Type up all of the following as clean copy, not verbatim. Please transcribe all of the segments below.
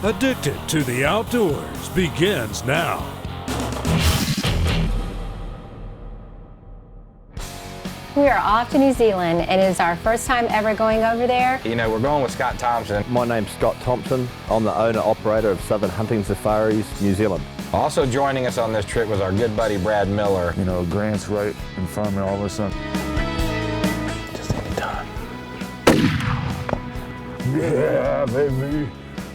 Addicted to the Outdoors begins now. We are off to New Zealand, and it is our first time ever going over there. You know, we're going with Scott Thompson. My name's Scott Thompson. I'm the owner-operator of Southern Hunting Safaris, New Zealand. Also joining us on this trip was our good buddy Brad Miller. You know, Grant's right in front of me all of a sudden. Just any time. Yeah, baby.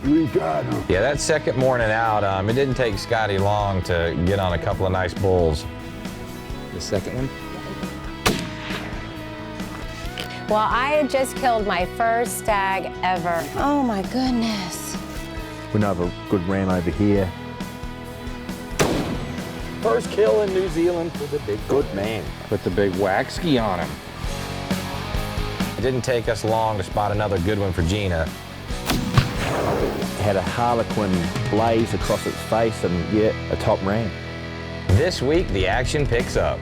We got him. Yeah, that second morning out, it didn't take Scotty long to get on a couple of nice bulls. The second one? Well, I had just killed my first stag ever. Oh my goodness. We know of a good ram over here. First kill in New Zealand for the big good man. Put the big waxy on him. It didn't take us long to spot another good one for Gina. Had a harlequin blaze across its face and, yeah, a top ram. This week, the action picks up.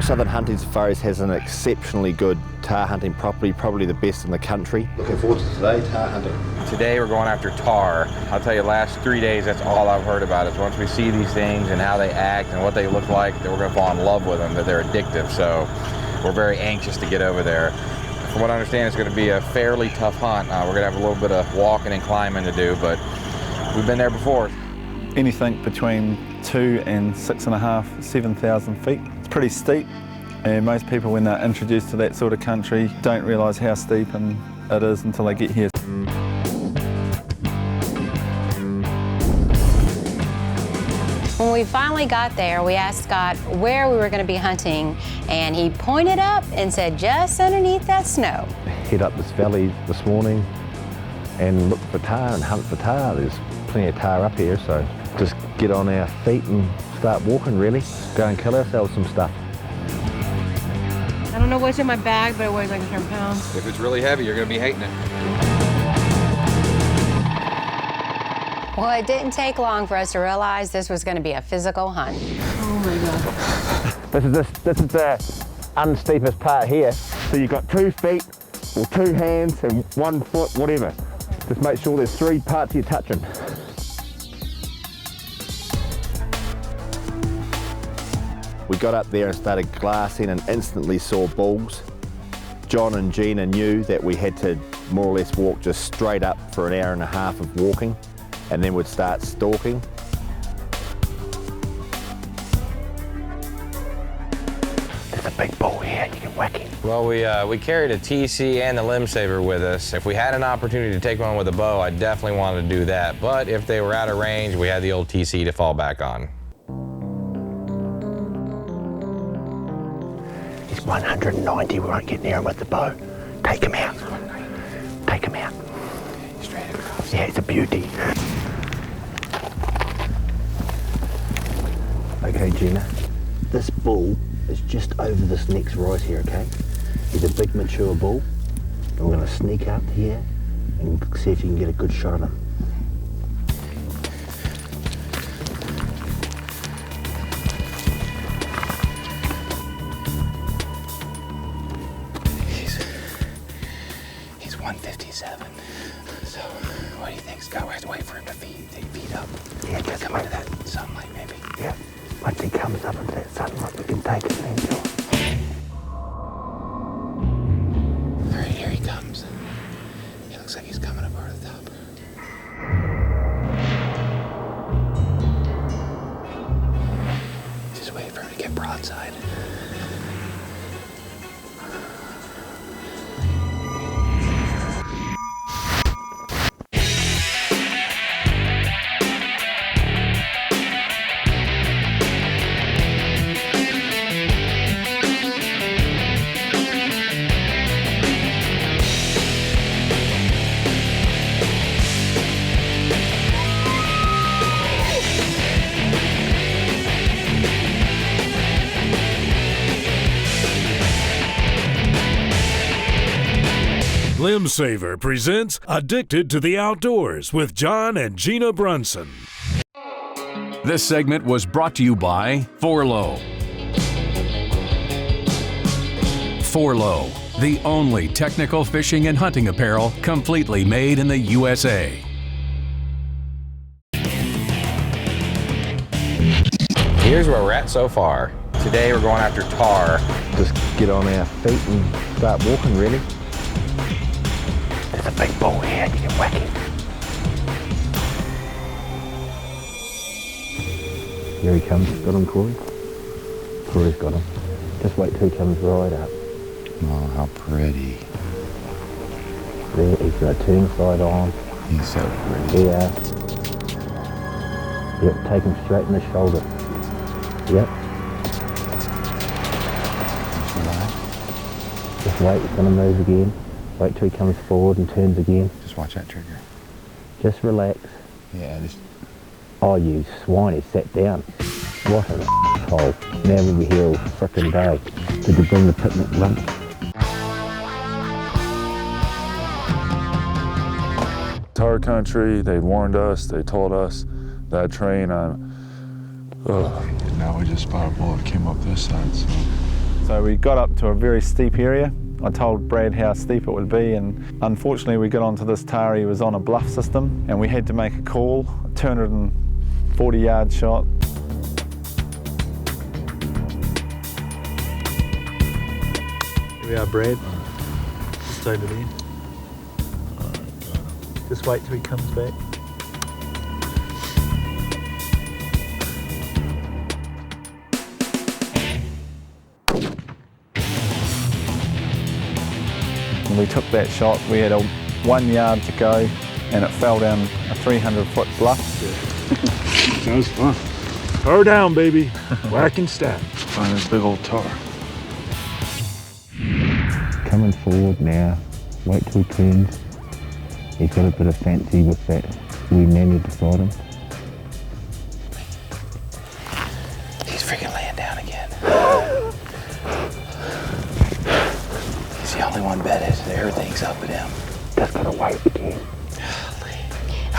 Southern Hunting Safaris has an exceptionally good tahr hunting property, probably the best in the country. Looking forward to today, tahr hunting. Today we're going after tahr. I'll tell you, last 3 days, that's all I've heard about is once we see these things and how they act and what they look like, that we're going to fall in love with them, that they're addictive. So we're very anxious to get over there. From what I understand, it's going to be a fairly tough hunt. We're going to have a little bit of walking and climbing to do, but we've been there before. Anything between 2 and 6.5, 7,000 feet. It's pretty steep, and most people, when they're introduced to that sort of country, don't realise how steep it is until they get here. When we finally got there, we asked Scott where we were going to be hunting, and he pointed up and said, just underneath that snow. Head up this valley this morning and look for tahr and hunt for tahr. There's plenty of tahr up here, so just get on our feet and start walking, really. Go and kill ourselves some stuff. I don't know what's in my bag, but it weighs like 100 pounds. If it's really heavy, you're going to be hating it. Well, it didn't take long for us to realize this was going to be a physical hunt. Oh my God. This is the unsteepest part here. So you've got 2 feet or 2 hands and 1 foot, whatever. Just make sure there's 3 parts you're touching. We got up there and started glassing and instantly saw bulls. Jon and Gina knew that we had to more or less walk just straight up for an hour and a half of walking, and then we'd start stalking. There's a big bull here, you can whack him. Well, we carried a TC and the limb saver with us. If we had an opportunity to take one with a bow, I definitely wanted to do that. But if they were out of range, we had the old TC to fall back on. He's 190, we won't get near him with the bow. Take him out. Take him out. Straight across. Yeah, it's a beauty. Okay, Gina, this bull is just over this next rise here, okay? He's a big mature bull, and we're gonna sneak out here and see if you can get a good shot of him. He's 157. So, what do you think, Scott? We have to wait for him to feed up. Yeah, just come into that sunlight, maybe. Yeah. Once he comes up into that sunlight, we can take it and then All right, here he comes. He looks like he's coming up over the top. Just wait for him to get broadside. Limb Saver presents Addicted to the Outdoors with Jon and Gina Brunson. This segment was brought to you by Forloh. 4Low, the only technical fishing and hunting apparel completely made in the USA. Here's where we're at so far. Today we're going after tar. Just get on our feet and start walking, really. There's a big bull here, you can whack him. Here he comes, got him, Corey. Corey's got him. Just wait till he comes right up. Oh, how pretty. There, he's got a turn side on. He's so pretty. Yeah. Yep, take him straight in the shoulder. Yep. Just wait, he's gonna move again. Wait till he comes forward and turns again. Just watch that trigger. Just relax. Yeah, just... Oh, you swine, he sat down. What an hole. Now we'll be here all frickin' day. Did you bring the picnic lunch? Tahr country, they warned us, they told us that train Now we just spotted a bull that came up this side, So we got up to a very steep area. I told Brad how steep it would be, and unfortunately we got onto this Tahr. He was on a bluff system, and we had to make a call, a 240-yard shot. Here we are, Brad. Just over there. Just wait till he comes back. When we took that shot, we had 1 yard to go, and it fell down a 300-foot bluff. Sounds fun. Tar down, baby. Whack and stab. Find this big old tar. Coming forward now. Wait till he turns. He's got a bit of fancy with that wee nanny beside him. He's freaking laying down again. He's the only one bedded. Everything's up at him. Just gotta wait again.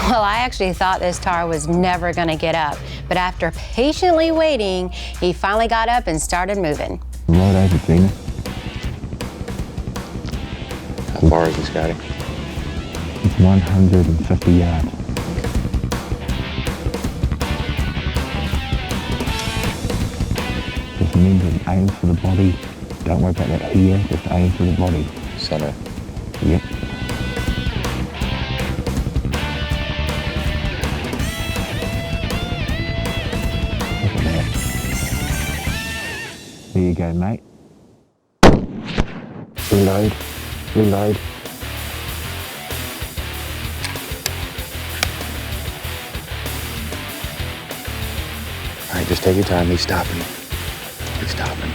Well, I actually thought this tar was never going to get up, but after patiently waiting, he finally got up and started moving. Right over, Gina. How far is he, Scotty? It's 150 yards. Just remember, aim for the body. Don't worry about that here, just aim for the body. Center. Yep. Look at that. There you go, mate. Reload. Reload. All right, just take your time. He's stopping. He's stopping.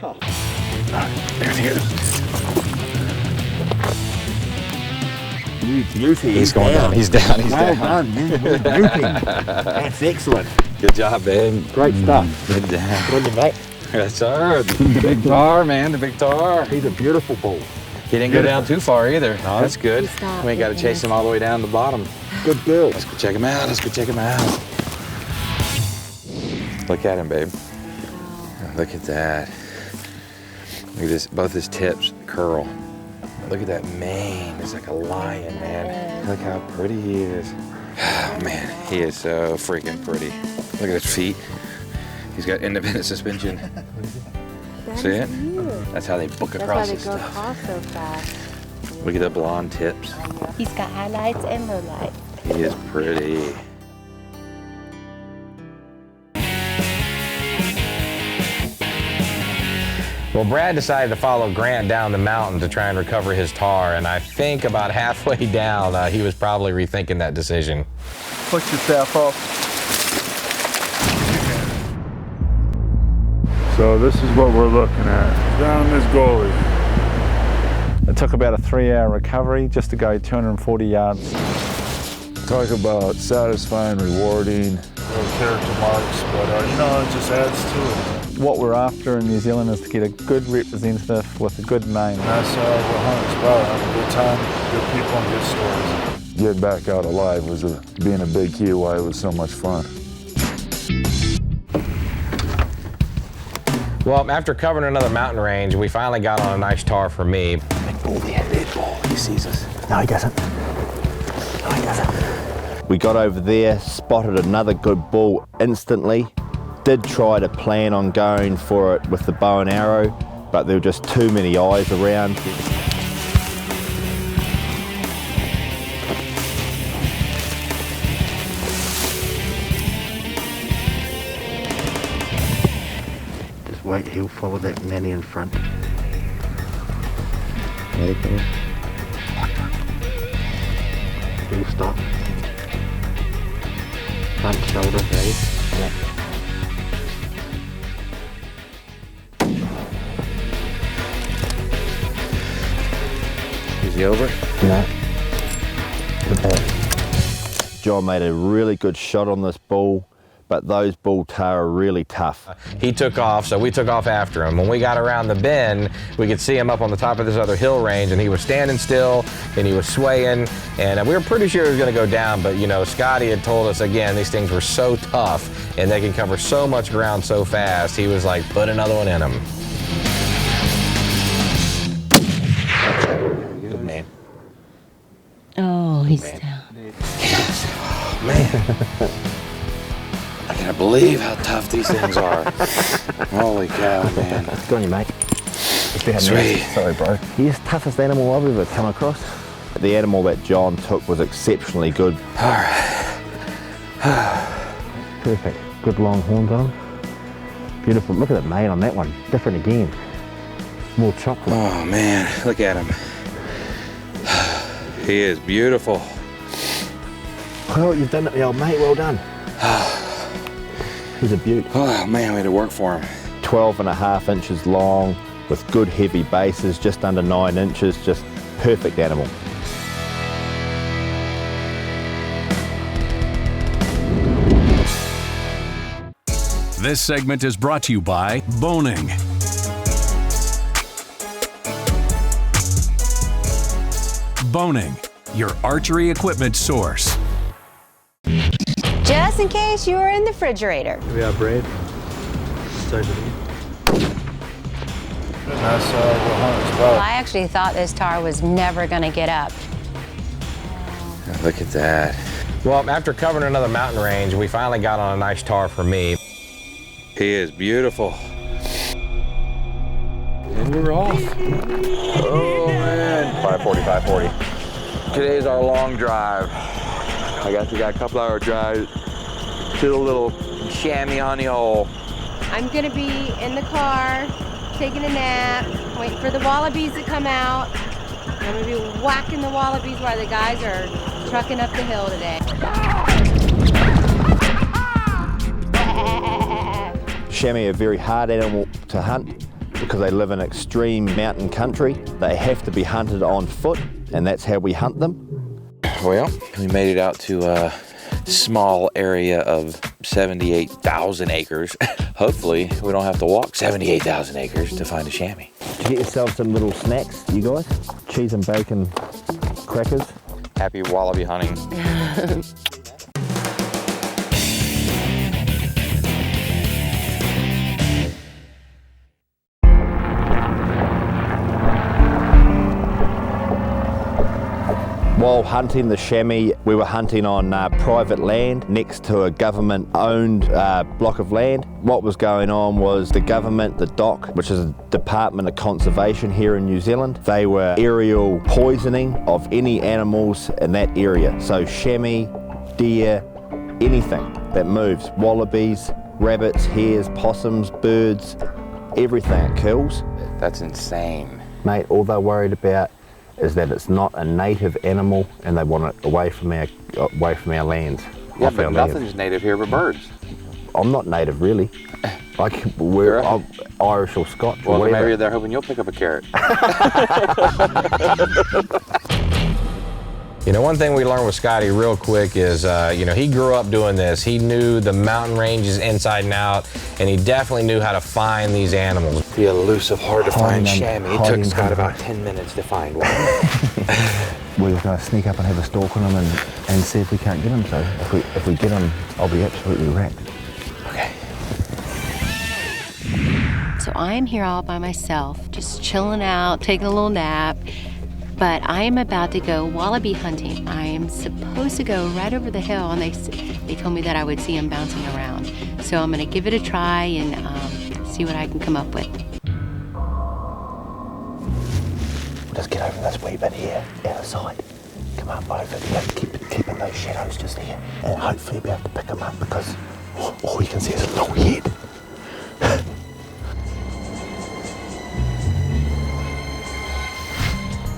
All right, there he is. He's going down. He's down. He's Well down. done, man. Looping. That's excellent. Good job, babe. Great stuff. Good job. Good to mate. Yes, sir. The big tar, man. The big tar. He's a beautiful bull. He didn't go down too far either. No. That's good. Stop. We ain't got to chase him all the way down to the bottom. Good girl. Let's go check him out. Let's go check him out. Look at him, babe. Look at that. Look at this. Both his tips curl. Look at that mane. It's like a lion, man. Look how pretty he is. Oh, man, he is so freaking pretty. Look at his feet. He's got independent suspension. See it? That's how they book across this stuff. across so fast. Look at the blonde tips. He's got highlights and lowlights. He is pretty. Well, Brad decided to follow Grant down the mountain to try and recover his tar, and I think about halfway down, he was probably rethinking that decision. Push yourself off. So this is what we're looking at. Down this gully. It took about a 3-hour recovery just to go 240 yards. Talk about satisfying, rewarding. Little character marks, but you know, it just adds to it. What we're after in New Zealand is to get a good representative with a good name. That's what hunting's about, having a good time, good people, and good stories. Getting back out alive was being a big key why it was so much fun. Well, after covering another mountain range, we finally got on a nice tahr for me. Big bull, yeah, big bull. He sees us. No, he doesn't. No, he doesn't. We got over there, spotted another good bull instantly. Did try to plan on going for it with the bow and arrow, but there were just too many eyes around. Just wait, he'll follow that nanny in front. He'll stop. Front shoulder, right? Yeah. Is he over? No. Jon made a really good shot on this bull, but those bull tahr are really tough. He took off, so we took off after him. When we got around the bend, we could see him up on the top of this other hill range, and he was standing still, and he was swaying, and we were pretty sure he was gonna go down, but you know, Scotty had told us again, these things were so tough, and they can cover so much ground so fast. He was like, put another one in him. Good man. Oh, he's down. Oh, man. I can't believe how tough these things are. Holy cow, man. Go on you, mate. Sweet. Sorry, bro. He's the toughest animal I've ever come across. The animal that Jon took was exceptionally good. All right. Perfect. Good long horns on him. Beautiful. Look at the mane on that one. Different again. More chocolate. Oh, man. Look at him. He is beautiful. Well, you've done it, the old mate. Well done. He's a beaut. Oh, man, we had to work for him. 12.5 inches long with good heavy bases, just under 9 inches, just perfect animal. This segment is brought to you by Boning. Boning, your archery equipment source. Just in case you were in the refrigerator. Here we are, bread. Well, I actually thought this tahr was never going to get up. Look at that. Well, after covering another mountain range, we finally got on a nice tahr for me. He is beautiful. And we're off. Oh, man. 540, 540. Today's our long drive. I got a couple hour drive to the little chamois on the hole. I'm gonna be in the car, taking a nap, waiting for the wallabies to come out. I'm gonna be whacking the wallabies while the guys are trucking up the hill today. Chamois are a very hard animal to hunt because they live in extreme mountain country. They have to be hunted on foot, and that's how we hunt them. Well, we made it out to a small area of 78,000 acres. Hopefully, we don't have to walk 78,000 acres to find a chamois. Did you get yourself some little snacks, you guys? Cheese and bacon crackers. Happy wallaby hunting. While hunting the chamois, we were hunting on private land next to a government-owned block of land. What was going on was the government, the DOC, which is a Department of Conservation here in New Zealand, they were aerial poisoning of any animals in that area. So chamois, deer, anything that moves, wallabies, rabbits, hares, possums, birds, everything it kills. That's insane. Mate, all they're worried about is that it's not a native animal and they want it away from our lands. Yeah, but nothing's native here but birds. I'm not native, really. I'm Irish or Scotch or whatever. Maybe they're hoping you'll pick up a carrot. You know, one thing we learned with Scotty real quick is, you know, he grew up doing this. He knew the mountain ranges inside and out, and he definitely knew how to find these animals. The elusive, hard to find chamois. It took Scott about 10 minutes to find one. We're going to sneak up and have a stalk on him and see if we can't get him. So if we get him, I'll be absolutely wrecked. Okay. So I am here all by myself, just chilling out, taking a little nap. But I am about to go wallaby hunting. I am supposed to go right over the hill, and they told me that I would see them bouncing around. So I'm gonna give it a try and see what I can come up with. Just get over this wee bit here, out of sight. Come up over here, keep in those shadows just here, and hopefully you'll be able to pick them up because all you can see is a long head.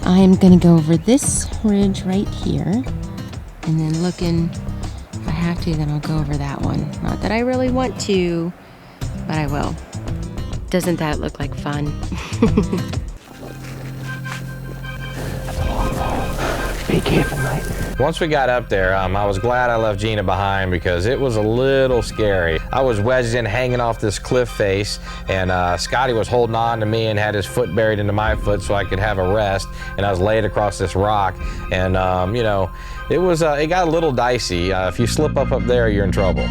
I'm gonna go over this ridge right here, and then looking, if I have to, then I'll go over that one. Not that I really want to, but I will. Doesn't that look like fun? Be careful, mate. Once we got up there, I was glad I left Gina behind because it was a little scary. I was wedged in, hanging off this cliff face, and Scotty was holding on to me and had his foot buried into my foot so I could have a rest, and I was laid across this rock, and you know, it got a little dicey. If you slip up there, you're in trouble.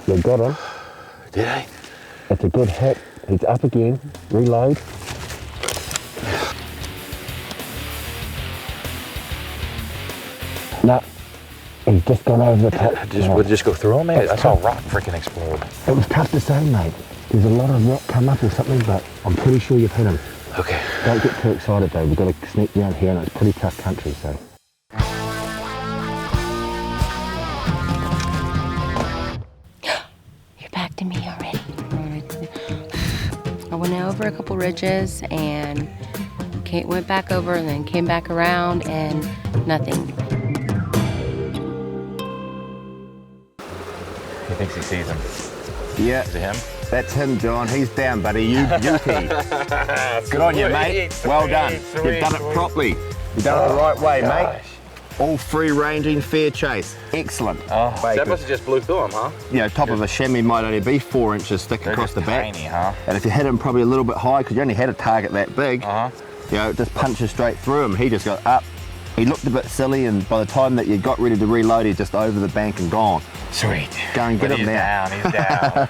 You got him. Did I? It's a good hit. He's up again. Reload. No, he's just gone over the top. Would it just go through him, man? I saw a rock freaking explode. It was tough to say, mate. There's a lot of rock come up or something, but I'm pretty sure you've hit him. Okay. Don't get too excited though. We've got to sneak down here and it's pretty tough country, so. Back to me already. I went over a couple ridges and went back over and then came back around and nothing. He thinks he sees him. Yeah. Is it him? That's him, John. He's down, buddy. You beauty. Good on you, mate. Well done. You've done it properly. You've done it the right way, mate. All free-ranging, fair chase. Excellent. Oh, that must have just blew through him, huh? You know, top of a chamois might only be 4 inches thick across the back. Tiny, huh? And if you hit him probably a little bit high, because you only had a target that big, you know, it just punches straight through him. He just got up. He looked a bit silly, and by the time that you got ready to reload, he's just over the bank and gone. Sweet. Go and get him now. He's down.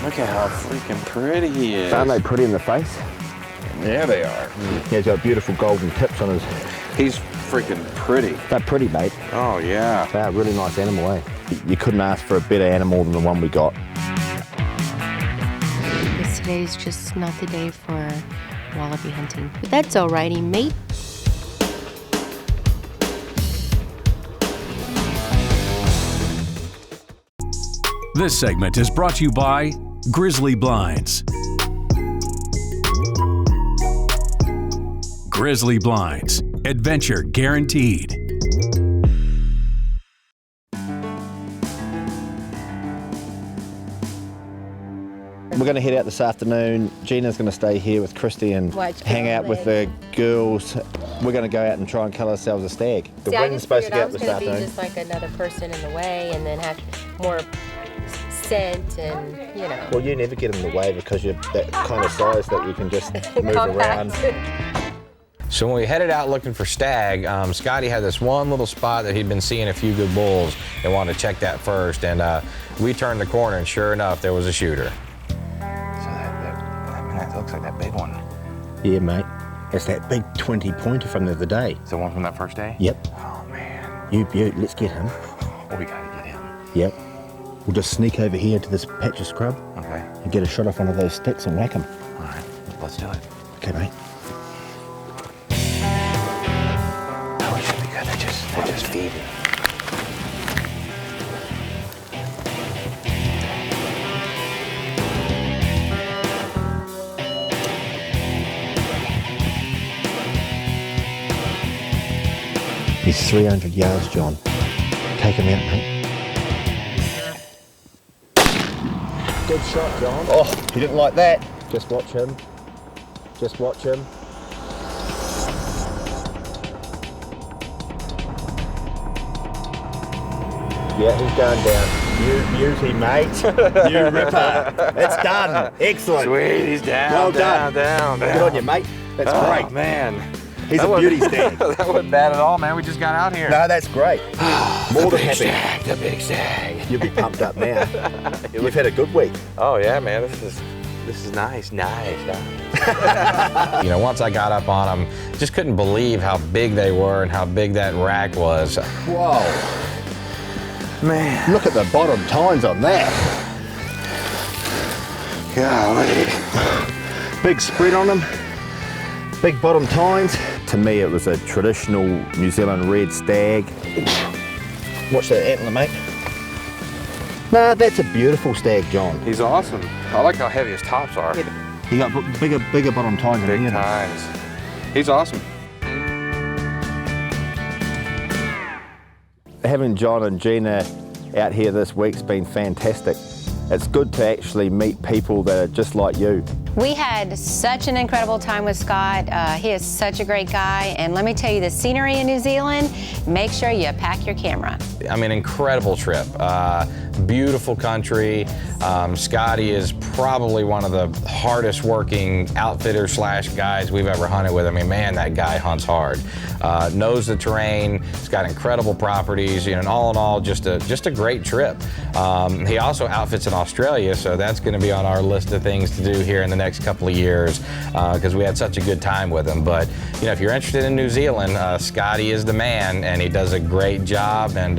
Look at how freaking pretty he is. Aren't they pretty in the face? Yeah, they are. He's got beautiful golden tips on his... He's freaking pretty. They're pretty, mate. Oh, yeah. They're a really nice animal, eh? You couldn't ask for a better animal than the one we got. Because today's just not the day for wallaby hunting. But that's alrighty, mate. This segment is brought to you by Grizzly Blinds. Grizzly Blinds. Adventure guaranteed. We're going to head out this afternoon. Gina's going to stay here with Christy and hang out with the girls. We're going to go out and try and kill ourselves a stag. The wind's supposed to get up this afternoon. I was going to be just like another person in the way and then have more scent and, you know. Well, you never get in the way because you're that kind of size that you can just move around. So when we headed out looking for stag, Scotty had this one little spot that he'd been seeing a few good bulls and wanted to check that first. And we turned the corner and sure enough, there was a shooter. That looks like that big one. Yeah, mate. It's that big 20-pointer from the other day. It's the one from that first day? Yep. Oh, man. You beaut, let's get him. Oh, we gotta get him. Yep. We'll just sneak over here to this patch of scrub. Okay. And get a shot off one of those sticks and whack him. All right, let's do it. Okay, mate. Oh, it should be good. They're just feeding. He's 300 yards, John. Take him out, mate. Good shot, John. Oh, he didn't like that. Just watch him. Just watch him. Yeah, he's going down. You beauty, mate. You ripper. It's done. Excellent. Sweet, he's down. Well down, done. down. Good on you, mate. That's great. Man. He's a beauty stag. That wasn't bad at all, man. We just got out here. No, that's great. More than happy. Stag, the big stag. You'll be pumped up now. You've had a good week. Oh yeah, man. This is nice. You know, once I got up on them, just couldn't believe how big they were and how big that rack was. Whoa. Man. Look at the bottom tines on that. Golly. Big spread on them. Big bottom tines. To me, it was a traditional New Zealand red stag. Watch that antler, mate. Nah, that's a beautiful stag, John. He's awesome. I like how heavy his tops are. You got bigger bottom tines. Big tines. He's awesome. Having Jon and Gina out here this week's been fantastic. It's good to actually meet people that are just like you. We had such an incredible time with Scott. He is such a great guy, and let me tell you, the scenery in New Zealand, make sure you pack your camera. I mean, incredible trip. Beautiful country. Scotty is probably one of the hardest working outfitters / guys we've ever hunted with. I mean, man, that guy hunts hard. Knows the terrain. He's got incredible properties. You know, and all in all, just a great trip. He also outfits in Australia, so that's going to be on our list of things to do here in the next couple of years because we had such a good time with him. But you know, if you're interested in New Zealand, Scotty is the man, and he does a great job. And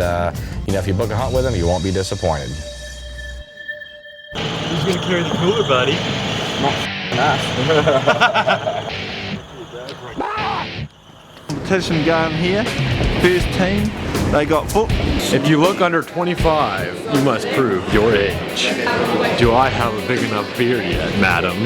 you know, if you book a hunt with him, you won't be disappointed. Who's gonna carry the cooler, buddy? Competition going here. First team, they got booked. If you look under 25, you must prove your age. Do I have a big enough beard yet, madam?